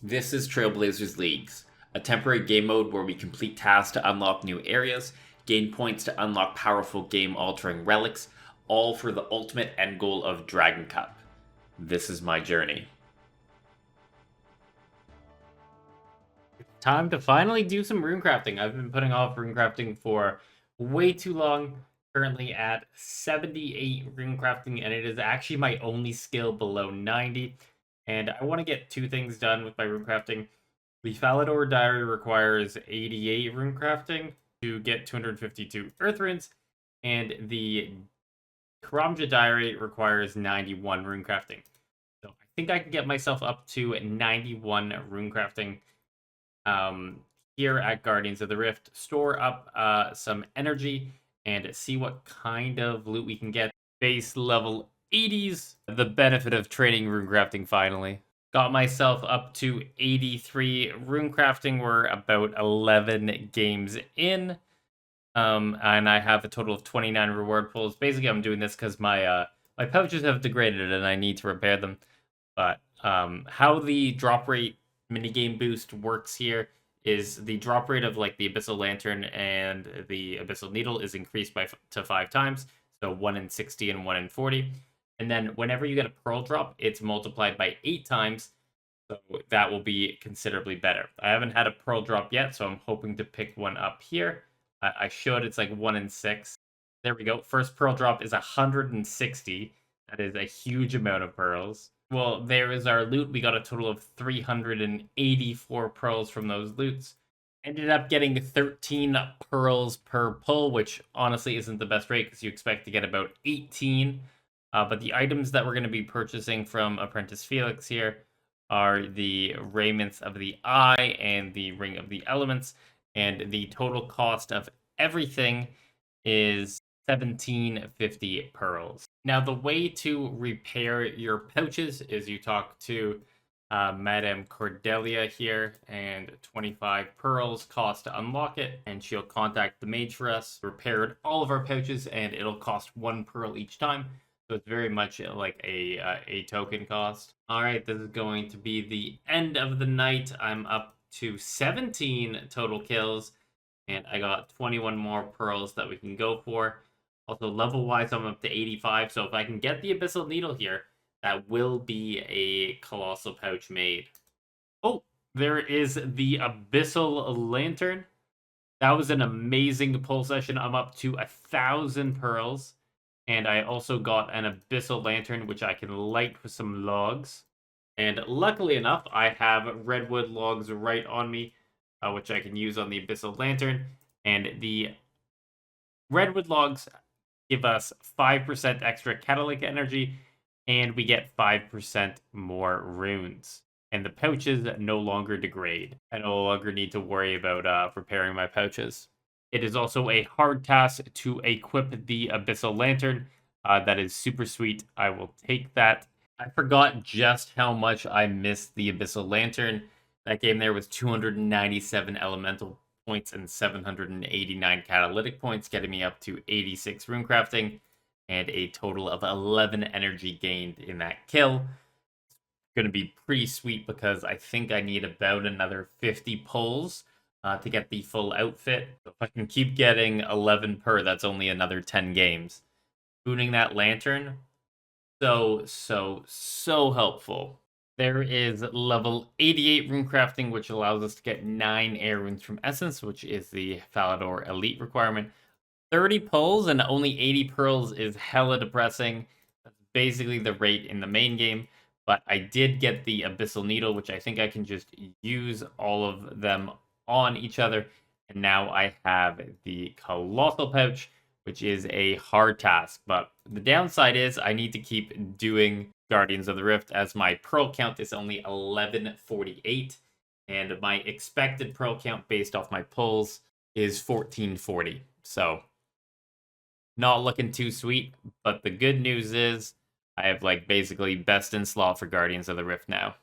This is Trailblazers Leagues, a temporary game mode where we complete tasks to unlock new areas, gain points to unlock powerful game altering relics, all for the ultimate end goal of Dragon Cup. This is my journey. Time to finally do some runecrafting. I've been putting off runecrafting for way too long. Currently at 78 runecrafting, and it is actually my only skill below 90. And I want to get two things done with my runecrafting. The Falador Diary requires 88 runecrafting to get 252 Earth Runes, and the Karamja Diary requires 91 runecrafting. So I think I can get myself up to 91 runecrafting here at Guardians of the Rift, store up some energy, and see what kind of loot we can get. Base level 80s, the benefit of training runecrafting finally. Got myself up to 83 runecrafting. We're about 11 games in. And I have a total of 29 reward pulls. Basically, I'm doing this because my pouches have degraded and I need to repair them. But how the drop rate minigame boost works here is the drop rate of like the Abyssal Lantern and the Abyssal Needle is increased to 5 times. So 1 in 60 and 1 in 40. And then whenever you get a pearl drop, it's multiplied by 8 times. So that will be considerably better. I haven't had a pearl drop yet, so I'm hoping to pick one up here. I should. It's like 1 in 6. There we go. First pearl drop is 160. That is a huge amount of pearls. Well, there is our loot. We got a total of 384 pearls from those loots. Ended up getting 13 pearls per pull, which honestly isn't the best rate because you expect to get about 18. But the items that we're going to be purchasing from Apprentice Felix here are the Raiments of the Eye and the Ring of the Elements. And the total cost of everything is 1750 pearls. Now, the way to repair your pouches is you talk to Madame Cordelia here, and 25 pearls cost to unlock it, and she'll contact the mage for us, repaired all of our pouches, and it'll cost 1 pearl each time. So it's very much like a token cost. All right, this is going to be the end of the night. I'm up to 17 total kills, and I got 21 more pearls that we can go for. Also, level-wise, I'm up to 85, so if I can get the Abyssal Needle here, that will be a Colossal Pouch made. Oh, there is the Abyssal Lantern. That was an amazing pull session. I'm up to 1,000 pearls, and I also got an Abyssal Lantern, which I can light with some logs. And luckily enough, I have redwood logs right on me, which I can use on the Abyssal Lantern. And the redwood logs give us 5% extra catalytic energy, and we get 5% more runes. And the pouches no longer degrade. I no longer need to worry about repairing my pouches. It is also a hard task to equip the Abyssal Lantern. That is super sweet. I will take that. I forgot just how much I missed the Abyssal Lantern. That game there was 297 elemental points and 789 catalytic points, getting me up to 86 runecrafting and a total of 11 energy gained in that kill. It's going to be pretty sweet because I think I need about another 50 pulls to get the full outfit. So if I can keep getting 11 per, that's only another 10 games. Booting that lantern, so helpful. There is level 88 runecrafting, which allows us to get 9 air runes from Essence, which is the Falador Elite requirement. 30 pulls and only 80 pearls is hella depressing. That's basically the rate in the main game. But I did get the Abyssal Needle, which I think I can just use all of them on each other. And now I have the Colossal Pouch, which is a hard task. But the downside is I need to keep doing Guardians of the Rift as my pearl count is only 1148. And my expected pearl count based off my pulls is 1440. So not looking too sweet. But the good news is I have like basically best in slot for Guardians of the Rift now.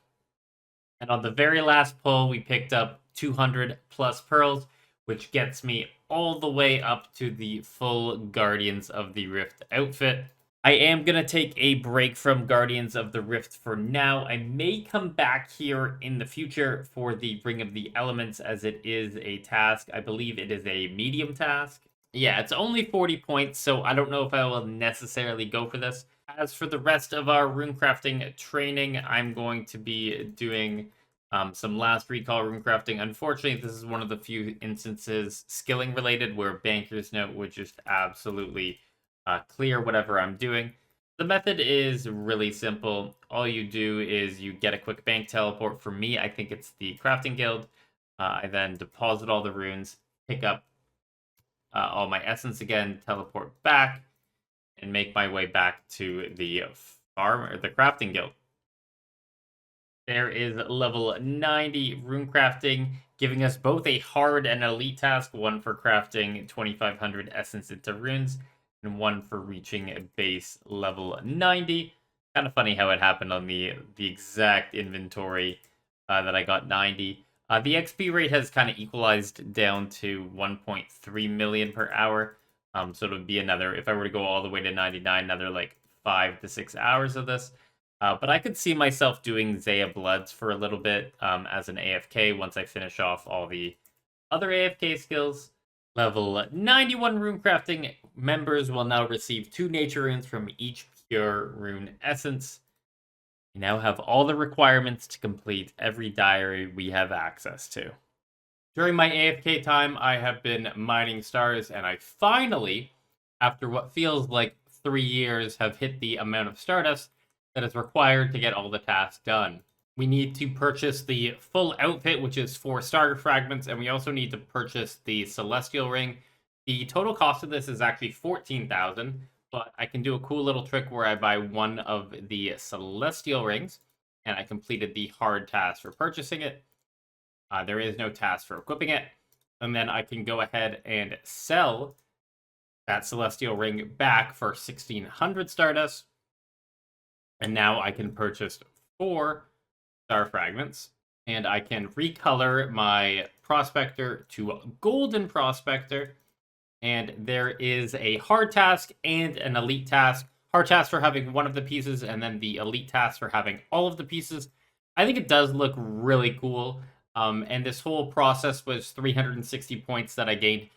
And on the very last pull, we picked up 200 plus pearls, which gets me all the way up to the full Guardians of the Rift outfit. I am going to take a break from Guardians of the Rift for now. I may come back here in the future for the Ring of the Elements, as it is a task. I believe it is a medium task. Yeah, it's only 40 points, so I don't know if I will necessarily go for this. As for the rest of our runecrafting training, I'm going to be doing some last recall runecrafting. Unfortunately, this is one of the few instances skilling related where Banker's Note would just absolutely clear whatever I'm doing. The method is really simple. All you do is you get a quick bank teleport. For me, I think it's the Crafting Guild. I then deposit all the runes, pick up all my essence again, teleport back, and make my way back to the farm or the Crafting Guild. There is level 90 rune crafting, giving us both a hard and elite task, one for crafting 2500 essence into runes, and one for reaching a base level 90. Kind of funny how it happened on the exact inventory that I got 90. The XP rate has kind of equalized down to 1.3 million per hour. So it would be another, if I were to go all the way to 99, another like 5 to 6 hours of this. But I could see myself doing Zaya Bloods for a little bit as an AFK once I finish off all the other AFK skills. Level 91 rune crafting members will now receive 2 nature runes from each pure rune essence. We now have all the requirements to complete every diary we have access to. During my AFK time, I have been mining stars, and I finally, after what feels like 3 years, have hit the amount of stardust that is required to get all the tasks done. We need to purchase the full outfit, which is 4 starter fragments, and we also need to purchase the celestial ring. The total cost of this is actually 14,000, but I can do a cool little trick where I buy one of the celestial rings, and I completed the hard task for purchasing it. There is no task for equipping it, and then I can go ahead and sell that celestial ring back for 1,600 stardust. And now I can purchase 4 star fragments, and I can recolor my prospector to golden prospector. And there is a hard task and an elite task. Hard task for having one of the pieces, and then the elite task for having all of the pieces. I think it does look really cool. And this whole process was 360 points that I gained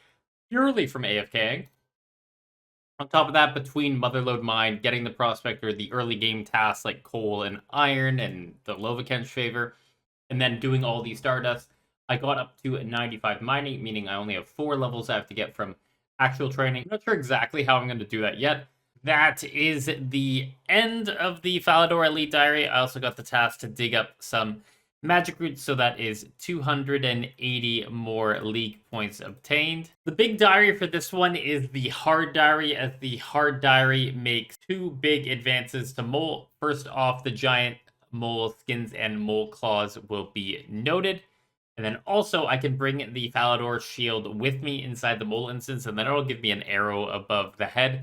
purely from AFKing. On top of that, between Motherlode Mine, getting the Prospector, the early game tasks like coal and iron and the Lovaken's favor, and then doing all these Stardust, I got up to 95 mining, meaning I only have 4 levels I have to get from actual training. I'm not sure exactly how I'm going to do that yet. That is the end of the Falador Elite Diary. I also got the task to dig up some magic roots, so that is 280 more league points obtained. The big diary for this one is the hard diary, as the hard diary makes 2 big advances to mole. First off, the giant mole skins and mole claws will be noted. And then also I can bring the Falador shield with me inside the mole instance, and then it'll give me an arrow above the head.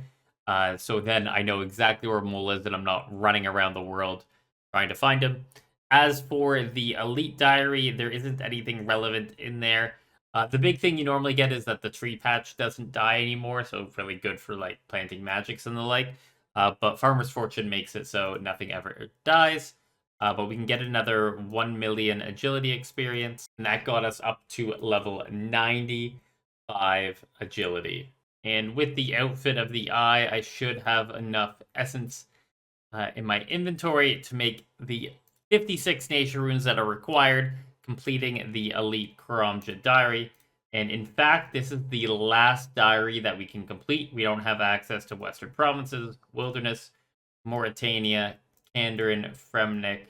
So then I know exactly where mole is, and I'm not running around the world trying to find him. As for the Elite Diary, there isn't anything relevant in there. The big thing you normally get is that the tree patch doesn't die anymore, so really good for like planting magics and the like. But Farmer's Fortune makes it so nothing ever dies. But we can get another 1 million agility experience, and that got us up to level 95 agility. And with the outfit of the eye, I should have enough essence in my inventory to make the 56 nature runes that are required, completing the Elite Karamja Diary. And in fact, this is the last diary that we can complete. We don't have access to Western Provinces, Wilderness, Mauritania, Kandarin, Fremnik,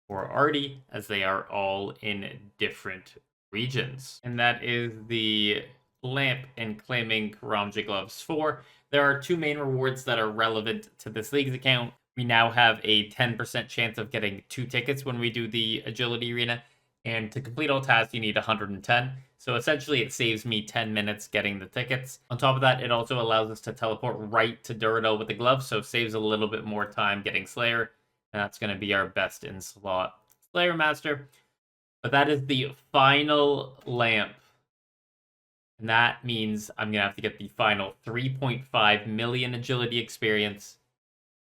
or Ardi, as they are all in different regions. And that is the lamp and claiming Karamja Gloves 4. There are 2 main rewards that are relevant to this league's account. We now have a 10% chance of getting 2 tickets when we do the agility arena. And to complete all tasks, you need 110. So essentially, it saves me 10 minutes getting the tickets. On top of that, it also allows us to teleport right to Duradel with the gloves, so saves a little bit more time getting Slayer. And that's going to be our best in slot Slayer Master. But that is the final lamp. And that means I'm going to have to get the final 3.5 million agility experience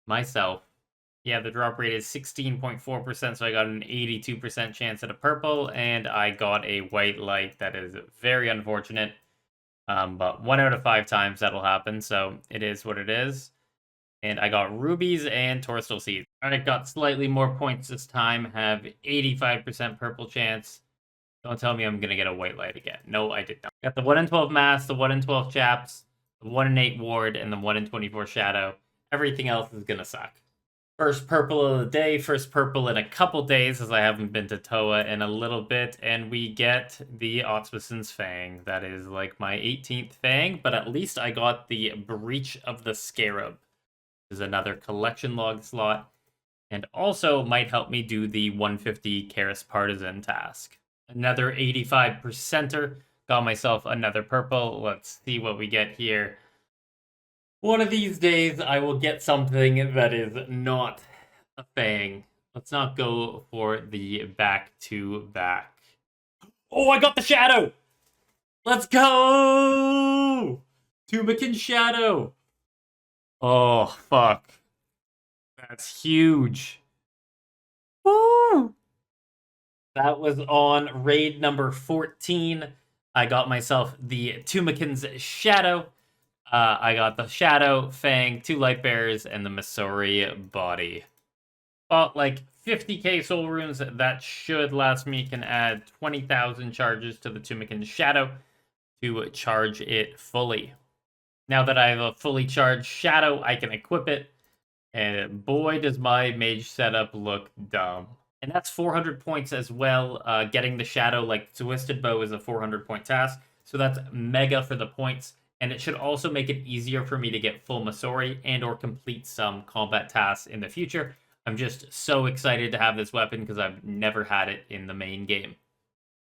myself. Yeah, the drop rate is 16.4%, so I got an 82% chance at a purple, and I got a white light. That is very unfortunate. But 1 out of 5 times that'll happen, so it is what it is. And I got rubies and torstal seeds. I got slightly more points this time, have 85% purple chance. Don't tell me I'm gonna get a white light again. No, I did not. Got the 1 in 12 mass, the 1 in 12 chaps, the 1 in 8 ward, and the 1 in 24 shadow. Everything else is gonna suck. First purple of the day, first purple in a couple days, as I haven't been to Toa in a little bit, and we get the Otswison's Fang. That is like my 18th Fang, but at least I got the Breach of the Scarab. This is another collection log slot, and also might help me do the 150 Karis Partisan task. Another 85%er, got myself another purple. Let's see what we get here. One of these days, I will get something that is not a Fang. Let's not go for the back-to-back. Oh, I got the Shadow! Let's go! Tumakin Shadow! Oh, fuck. That's huge. Woo! That was on raid number 14. I got myself the Tumakin's Shadow. I got the Shadow, Fang, 2 Light Bearers, and the Missouri Body. Bought like 50k soul runes. That should last me. Can add 20,000 charges to the Tumakin's Shadow to charge it fully. Now that I have a fully charged Shadow, I can equip it. And boy, does my mage setup look dumb. And that's 400 points as well. Getting the Shadow, like Twisted Bow, is a 400 point task. So that's mega for the points. And it should also make it easier for me to get full Masori and or complete some combat tasks in the future. I'm just so excited to have this weapon because I've never had it in the main game.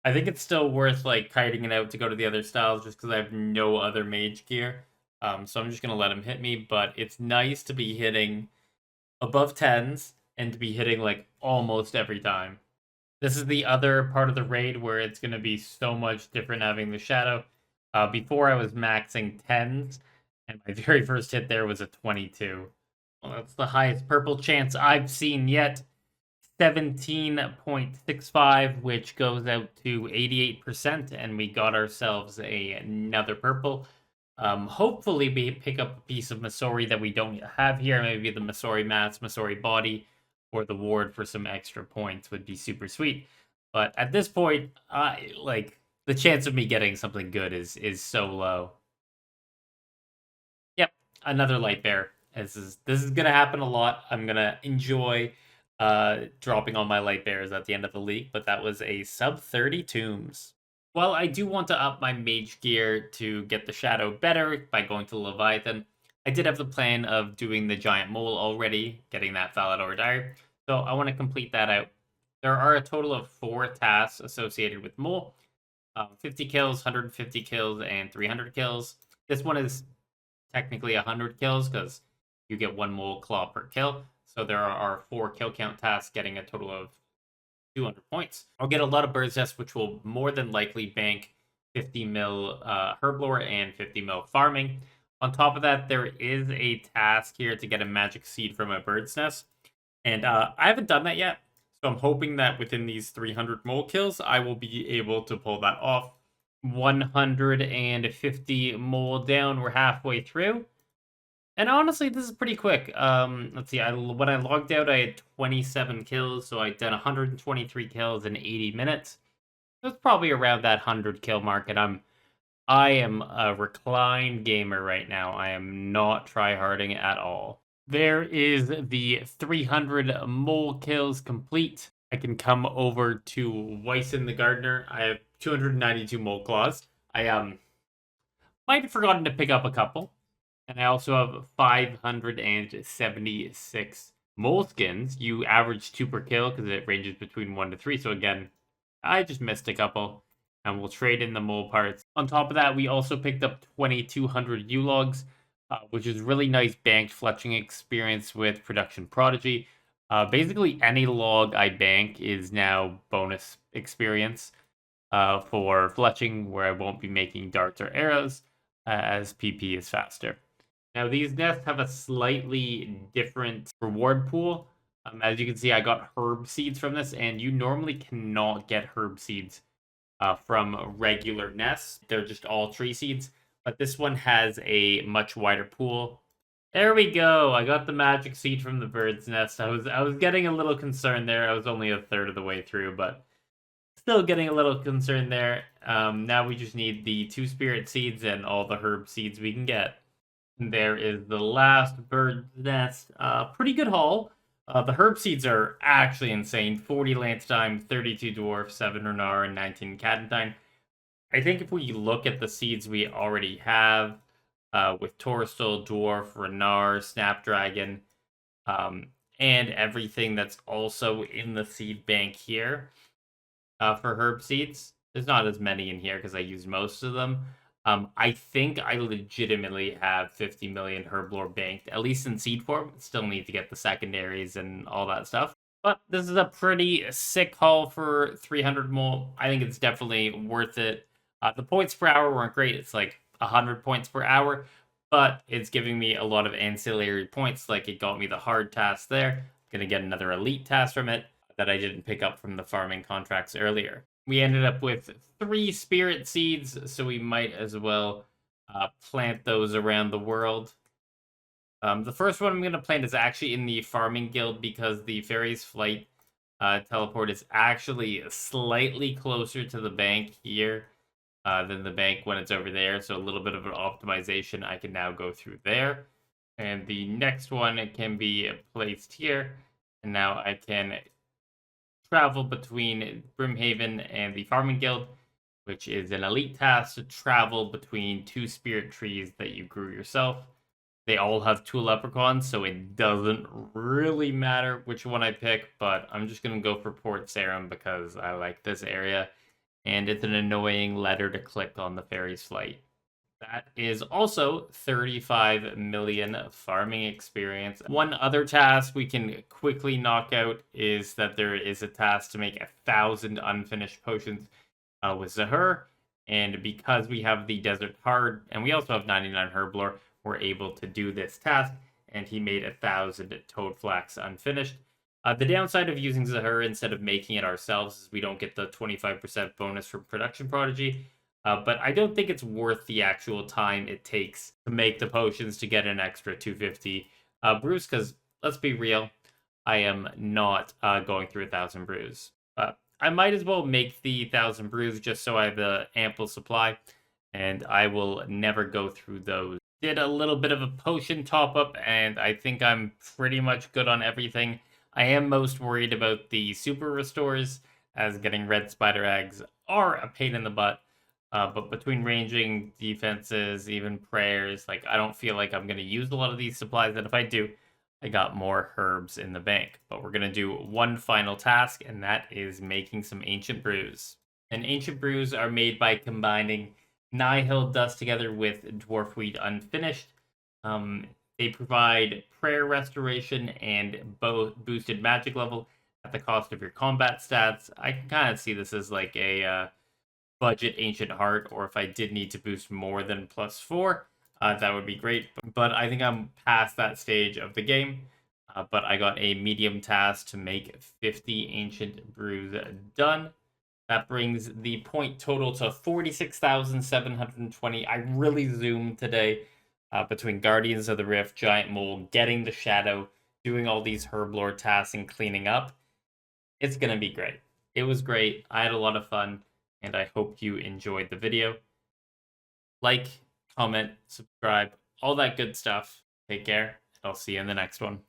I think it's still worth like kiting it out to go to the other styles just because I have no other mage gear. So I'm just going to let him hit me, but it's nice to be hitting above 10s and to be hitting like almost every time. This is the other part of the raid where it's going to be so much different having the Shadow. Before I was maxing 10s, and my very first hit there was a 22. Well, that's the highest purple chance I've seen yet. 17.65, which goes out to 88%, and we got ourselves another purple. Hopefully we pick up a piece of Masori that we don't have here. Maybe the Masori Mats, Masori Body, or the Ward for some extra points would be super sweet. But at this point, the chance of me getting something good is so low. Yep, another light bear. This is gonna happen a lot. I'm gonna enjoy dropping all my light bears at the end of the league, but that was a sub 30 tombs. Well, I do want to up my mage gear to get the Shadow better by going to Leviathan. I did have the plan of doing the Giant Mole already, getting that Falador Diary, so I want to complete that out. There are a total of 4 tasks associated with Mole. 50 kills, 150 kills, and 300 kills. This one is technically 100 kills because you get 1 mole claw per kill. So there are 4 kill count tasks getting a total of 200 points. I'll get a lot of Bird's Nest, which will more than likely bank 50 mil herblore and 50 mil farming. On top of that, there is a task here to get a magic seed from a Bird's Nest. And I haven't done that yet. So I'm hoping that within these 300 mole kills, I will be able to pull that off. 150 mole down. We're halfway through. And honestly, this is pretty quick. Let's see. When I logged out, I had 27 kills. So I'd done 123 kills in 80 minutes. So it's probably around that 100 kill mark. And I am a reclined gamer right now. I am not tryharding at all. There is the 300 mole kills complete. I can come over to Wyson the Gardener. I have 292 mole claws. I might have forgotten to pick up a couple. And I also have 576 mole skins. You average 2 per kill because it ranges between 1 to 3. So again, I just missed a couple. And we'll trade in the mole parts. On top of that, we also picked up 2,200 U-Logs. Which is really nice banked fletching experience with Production Prodigy. Basically, any log I bank is now bonus experience for fletching, where I won't be making darts or arrows, as PP is faster. Now, these nests have a slightly different reward pool. As you can see, I got herb seeds from this, and you normally cannot get herb seeds from regular nests. They're just all tree seeds, but this one has a much wider pool. There we go. I got the magic seed from the bird's nest. I was getting a little concerned there. I was only a third of the way through, but still getting a little concerned there. Now we just need the 2 spirit seeds and all the herb seeds we can get. And there is the last bird's nest. Pretty good haul. The herb seeds are actually insane. 40 lantime, 32 dwarf, 7 renar, and 19 cadentine. I think if we look at the seeds we already have, with Torstal, Dwarf, Renar, Snapdragon, and everything that's also in the seed bank here, for herb seeds. There's not as many in here because I used most of them. I think I legitimately have 50 million herblore banked, at least in seed form. Still need to get the secondaries and all that stuff. But this is a pretty sick haul for 300 mole. I think it's definitely worth it. The points per hour weren't great. It's like 100 points per hour, but it's giving me a lot of ancillary points. Like it got me the hard task there. Gonna get another elite task from it that I didn't pick up from the farming contracts earlier. We ended up with 3 spirit seeds, so we might as well plant those around the world. The first one I'm going to plant is actually in the farming guild because the fairies flight teleport is actually slightly closer to the bank here than the bank when it's over there. So a little bit of an optimization. I can now go through there. And the next one can be placed here. And now I can travel between Brimhaven and the farming guild, which is an elite task to travel between 2 spirit trees that you grew yourself. They all have 2 leprechauns, so it doesn't really matter which one I pick, but I'm just going to go for Port Sarum because I like this area, and it's an annoying letter to click on the fairy's flight. That is also 35 million farming experience. One other task we can quickly knock out is that there is a task to make 1,000 unfinished potions with Zahur, and because we have the Desert Hard, and we also have 99 herblore, we're able to do this task, and he made 1,000 toad flax unfinished. The downside of using Zahur instead of making it ourselves is we don't get the 25% bonus from Production Prodigy, but I don't think it's worth the actual time it takes to make the potions to get an extra 250 brews, because let's be real, I am not going through 1,000 brews. I might as well make the 1,000 brews just so I have the ample supply, and I will never go through those. Did a little bit of a potion top up, and I think I'm pretty much good on everything. I am most worried about the super restores, as getting red spider eggs are a pain in the butt. But between ranging, defenses, even prayers, like I don't feel like I'm going to use a lot of these supplies, and if I do, I got more herbs in the bank. But we're going to do one final task, and that is making some ancient brews. And ancient brews are made by combining Nihil dust together with dwarf wheat unfinished. They provide prayer restoration and boosted magic level at the cost of your combat stats. I can kind of see this as like a budget ancient heart, or if I did need to boost more than +4, that would be great. But I think I'm past that stage of the game. But I got a medium task to make 50 ancient brews done. That brings the point total to 46,720. I really zoomed today between Guardians of the Rift, Giant Mole, getting the Shadow, doing all these herblore tasks, and cleaning up. It's going to be great. It was great. I had a lot of fun, and I hope you enjoyed the video. Like, comment, subscribe, all that good stuff. Take care, and I'll see you in the next one.